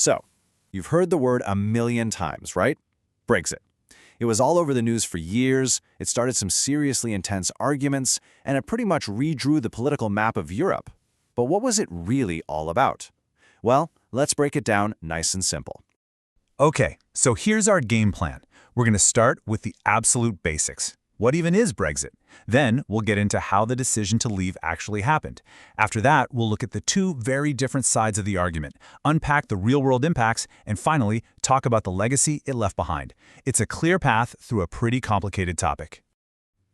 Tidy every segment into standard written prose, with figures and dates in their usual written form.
So, you've heard the word a million times, right? Brexit. It was all over the news for years, it started some seriously intense arguments, and it pretty much redrew the political map of Europe. But what was it really all about? Well, let's break it down nice and simple. Okay, so here's our game plan. We're going to start with the absolute basics. What even is Brexit? Then we'll get into how the decision to leave actually happened. After that, we'll look at the two very different sides of the argument, unpack the real-world impacts, and finally, talk about the legacy it left behind. It's a clear path through a pretty complicated topic.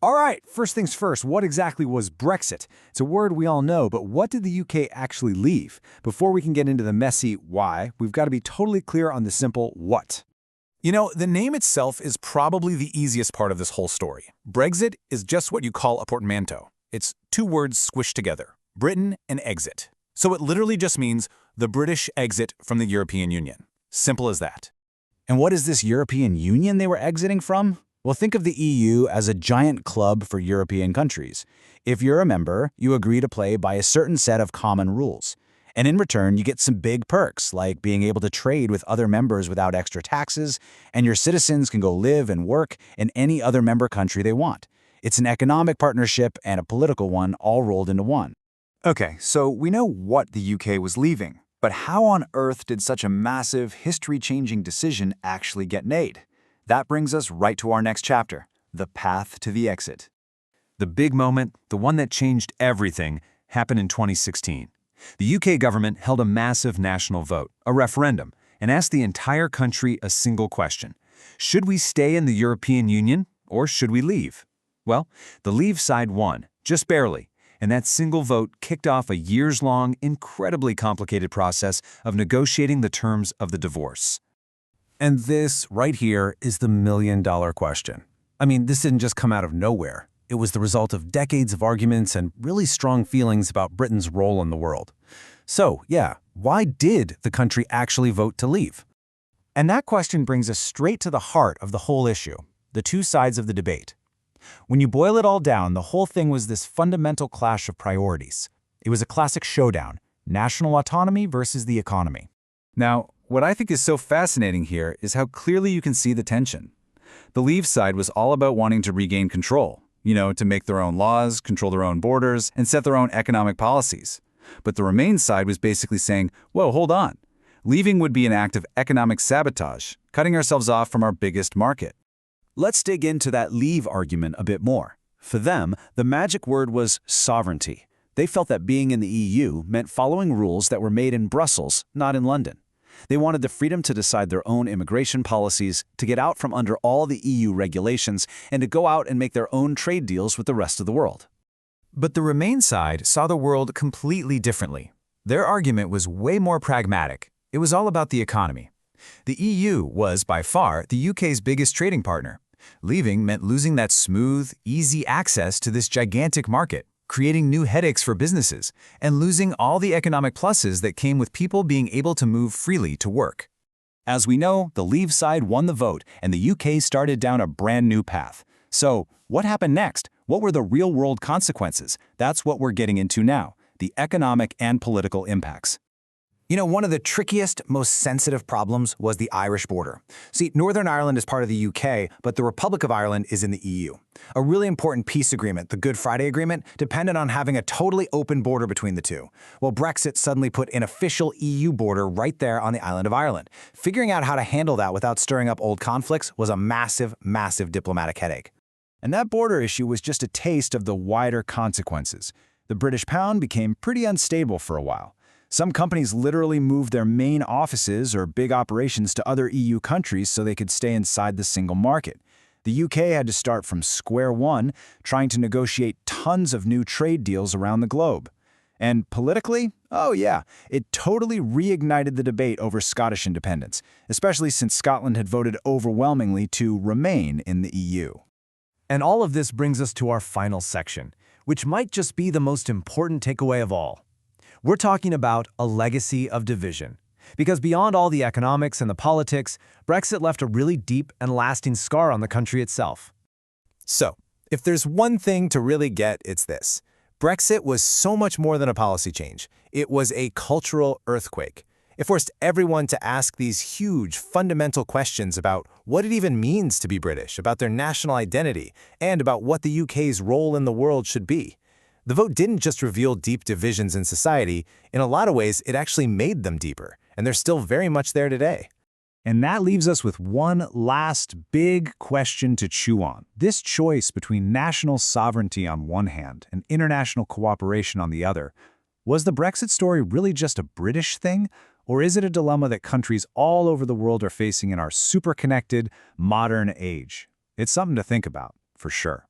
All right, first things first, what exactly was Brexit? It's a word we all know, but what did the UK actually leave? Before we can get into the messy why, we've got to be totally clear on the simple what. You know, the name itself is probably the easiest part of this whole story. Brexit is just what you call a portmanteau. It's two words squished together, Britain and exit. So it literally just means the British exit from the European Union. Simple as that. And what is this European Union they were exiting from? Well, think of the EU as a giant club for European countries. If you're a member, you agree to play by a certain set of common rules. And in return, you get some big perks, like being able to trade with other members without extra taxes, and your citizens can go live and work in any other member country they want. It's an economic partnership and a political one all rolled into one. Okay, so we know what the UK was leaving, but how on earth did such a massive, history-changing decision actually get made? That brings us right to our next chapter, the path to the exit. The big moment, the one that changed everything, happened in 2016. The UK government held a massive national vote, a referendum, and asked the entire country a single question. Should we stay in the European Union, or should we leave? Well, the Leave side won, just barely, and that single vote kicked off a years-long, incredibly complicated process of negotiating the terms of the divorce. And this, right here, is the million-dollar question. I mean, this didn't just come out of nowhere. It was the result of decades of arguments and really strong feelings about Britain's role in the world. So, yeah, why did the country actually vote to leave? And that question brings us straight to the heart of the whole issue, the two sides of the debate. When you boil it all down, the whole thing was this fundamental clash of priorities. It was a classic showdown, national autonomy versus the economy. Now, what I think is so fascinating here is how clearly you can see the tension. The Leave side was all about wanting to regain control, to make their own laws, control their own borders, and set their own economic policies. But the Remain side was basically saying, whoa, hold on. Leaving would be an act of economic sabotage, cutting ourselves off from our biggest market. Let's dig into that Leave argument a bit more. For them, the magic word was sovereignty. They felt that being in the EU meant following rules that were made in Brussels, not in London. They wanted the freedom to decide their own immigration policies, to get out from under all the EU regulations, and to go out and make their own trade deals with the rest of the world. But the Remain side saw the world completely differently. Their argument was way more pragmatic. It was all about the economy. The EU was, by far, the UK's biggest trading partner. Leaving meant losing that smooth, easy access to this gigantic market, creating new headaches for businesses, and losing all the economic pluses that came with people being able to move freely to work. As we know, the Leave side won the vote, and the UK started down a brand new path. So, what happened next? What were the real-world consequences? That's what we're getting into now, the economic and political impacts. One of the trickiest, most sensitive problems was the Irish border. See, Northern Ireland is part of the UK, but the Republic of Ireland is in the EU. A really important peace agreement, the Good Friday Agreement, depended on having a totally open border between the two. Well, Brexit suddenly put an official EU border right there on the island of Ireland. Figuring out how to handle that without stirring up old conflicts was a massive, massive diplomatic headache. And that border issue was just a taste of the wider consequences. The British pound became pretty unstable for a while. Some companies literally moved their main offices or big operations to other EU countries so they could stay inside the single market. The UK had to start from square one, trying to negotiate tons of new trade deals around the globe. And politically, oh yeah, it totally reignited the debate over Scottish independence, especially since Scotland had voted overwhelmingly to remain in the EU. And all of this brings us to our final section, which might just be the most important takeaway of all. We're talking about a legacy of division. Because beyond all the economics and the politics, Brexit left a really deep and lasting scar on the country itself. So, if there's one thing to really get, it's this. Brexit was so much more than a policy change. It was a cultural earthquake. It forced everyone to ask these huge, fundamental questions about what it even means to be British, about their national identity, and about what the UK's role in the world should be. The vote didn't just reveal deep divisions in society. In a lot of ways, it actually made them deeper, and they're still very much there today. And that leaves us with one last big question to chew on. This choice between national sovereignty on one hand and international cooperation on the other. Was the Brexit story really just a British thing? Or is it a dilemma that countries all over the world are facing in our super-connected, modern age? It's something to think about, for sure.